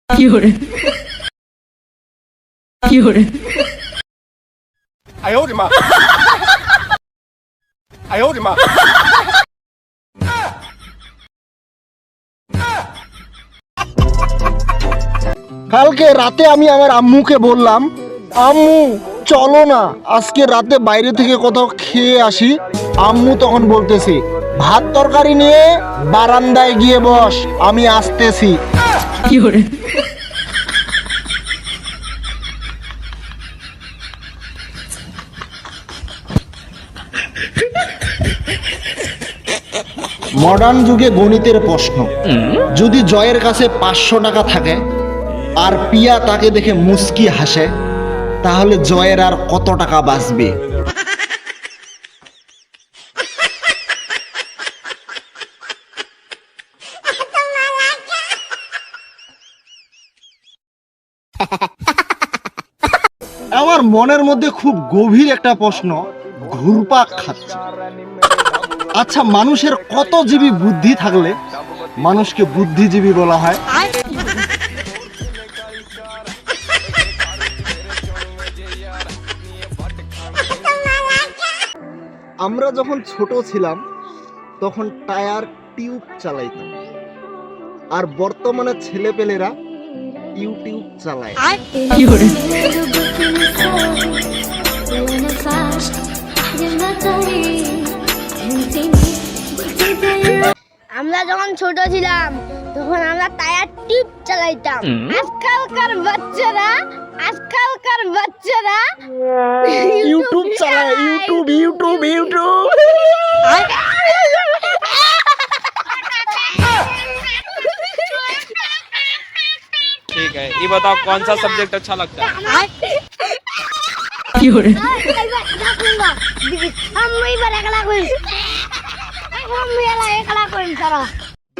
有人，有人，哎呦我的妈！哎呦我的妈！ কালকে রাতে আমি আমার আম্মুকে বললাম, আম্মু চলো না আজকে রাতে বাইরে থেকে কোথাও খেয়ে আসি। আম্মু তখন বলতেছে, ভাত তরকারি নিয়ে বারান্দায় গিয়ে বস, আমি আসতেছি। 有人， মডার্ন যুগে গণিতের প্রশ্ন, যদি জয়ের কাছে 500 টাকা থাকে আর পিয়া তাকে দেখে মুস্কি হাসে, তাহলে জয়ের আর কত টাকা বাঁচবে? আমার মনের মধ্যে খুব গভীর একটা প্রশ্ন ঘুরপাক খাচ্ছে। আচ্ছা, মানুষের কত জীবী বুদ্ধি থাকলে মানুষকে বুদ্ধিজীবী বলা হয়? আমরা যখন ছোট ছিলাম তখন টায়ার টিউব চালাইতাম, আর বর্তমানে ছেলেপেলেরা ইউটিউব চালায়। 有人， আমরা যখন ছোট ছিলাম তখন আমরা টায়ার টিউব চালাইতাম। আজকালকার বাচ্চারা ইউটিউব চালায়, ইউটিউব ইউটিউব ইউটিউব। ठीक है, ये बताओ कौन सा सब्जेक्ट अच्छा लगता है? 有人，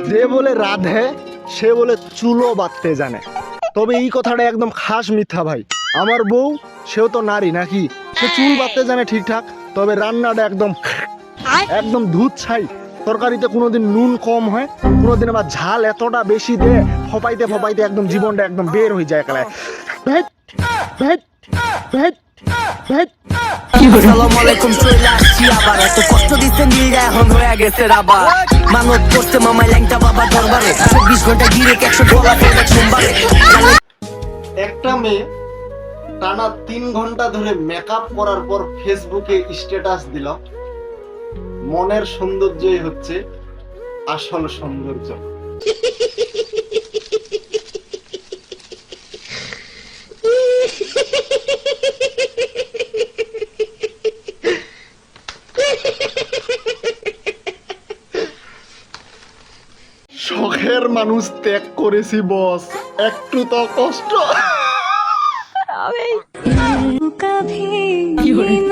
যে বলে রাধে সে বলে চুলো বাঁধতে জানে, তবে এই কথাটা একদম খাস মিথ্যা ভাই। আমার বউ, সেও তো নারী নাকি, সে চুল বাঁধতে জানে ঠিকঠাক, তবে রান্নাটা একদম একদম দুধ ছাই। তরকারিতে কোনোদিন নুন কম হয়, কোনোদিন আবার ঝাল এতটা বেশি দে, ফপাইতে ফপাইতে একদম জীবনটা একদম বের হয়ে যায় একেবারে। ভেট ভেট ভেট ভেট। আসসালামু আলাইকুম, চলে আসছি আবার। এত কষ্ট দিতে নিয়ে এখন হয়ে গেছে রাবার। মানত করতে মামাই ল্যাংটা বাবা দরবারে, 24 ঘন্টা গিরে 100 ডলার পেয়ে সোমবারে। একটা মেয়ে টানা 3 ঘন্টা ধরে মেকআপ করার পর ফেসবুকে স্ট্যাটাস দিল, মনের সৌন্দর্যই হচ্ছে আসল সৌন্দর্য। শখের মানুষ ত্যাগ করেছি বস, একটু তো কষ্ট। 有人，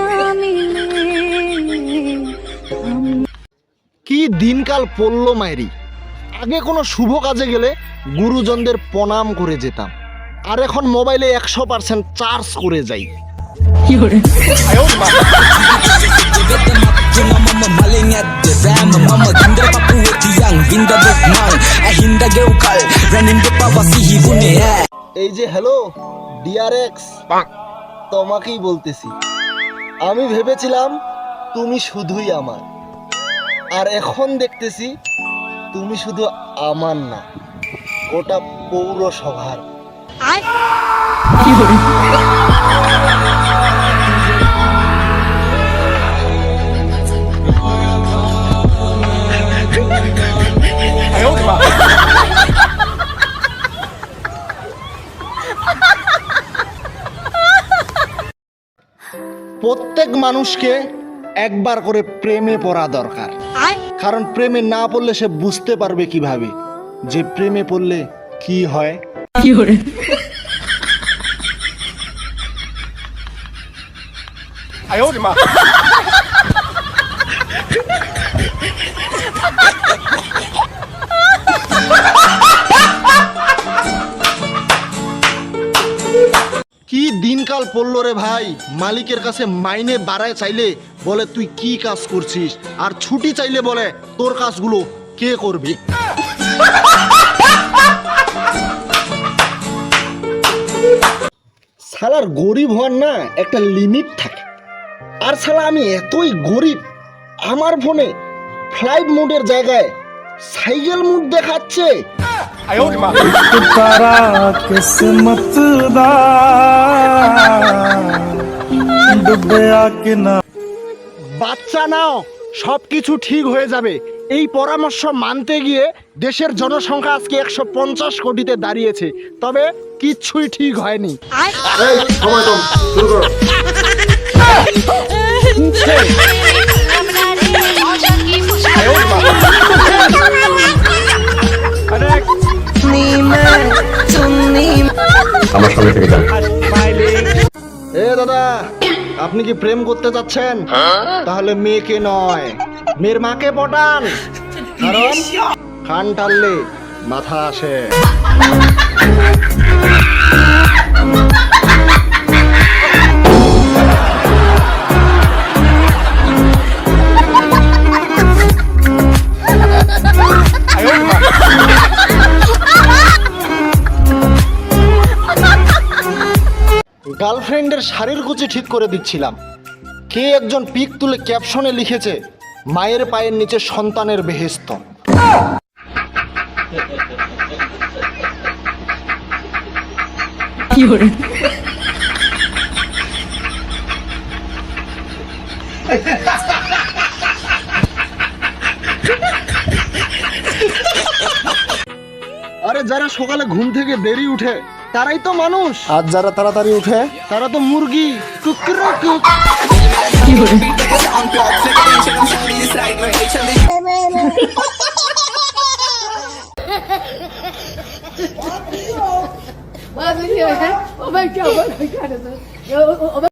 কি দিনকাল পড়লো মায়েরি। আগে কোনো শুভ কাজে গেলে গুরুজনদের প্রণাম করে যেতাম, আর এখন মোবাইলে 100% চার্জ করে যাই। 有人， 哎呦我的妈！ এই যে হ্যালো ডিআরএক্স, তোমাকেই বলতেছি। আমি ভেবেছিলাম তুমি শুধুই আমার, আর এখন দেখতেছি তুমি শুধু আমার না, গোটা পৌরসভার। 有人， 哎呦我的妈！ প্রত্যেক মানুষকে একবার করে প্রেমে পড়া দরকার, কারণ প্রেমে না পড়লে সে বুঝতে পারবে কিভাবে যে প্রেমে পড়লে কি হয়। 有人， 哎呦我的妈！ কি দিনকাল পড়লো রে ভাই, মালিকের কাছে মাইনে বাড়ায় চাইলে বলে তুই কি কাজ করছিস, আর ছুটি চাইলে বলে তোর কাজগুলো কে করবে। শালার গরিব হওয়ার না একটা লিমিট থাকে। আর শালা আমি এতই গরিব, আমার ফোনে ফ্লাইট মোডের জায়গায় সাইকেল মোড দেখাচ্ছে। 哎呦我的妈！ तारा किस्मत दा डुबया कि ना বাচ্চা নাও, সব কিছু ঠিক হয়ে যাবে। এই পরামর্শ মানতে গিয়ে দেশের জনসংখ্যা আজকে 150 কোটিতে দাঁড়িয়েছে, তবে কিচ্ছুই ঠিক হয়নি। এই, সময় কম, শুরু করো। এ দাদা, আপনি কি প্রেম করতে যাচ্ছেন? তাহলে মেয়েকে নয়, মেয়ের মাকে পটান, কারণ কান টানলে মাথা আসে। গার্লফ্রেন্ডের শাড়ির কুচি ঠিক করে দিচ্ছিলাম, কে একজন পিক তুলে ক্যাপশনে লিখেছে, মায়ের পায়ের নিচে সন্তানের বেহেশত। কি hore আরে যারা সকালে ঘুম থেকে দেরি উঠে তারাই তো মানুষ, আর যারা তাড়াতাড়ি উঠে তারা তো মুরগি। কুকুরকুক। কি hore Oh my God.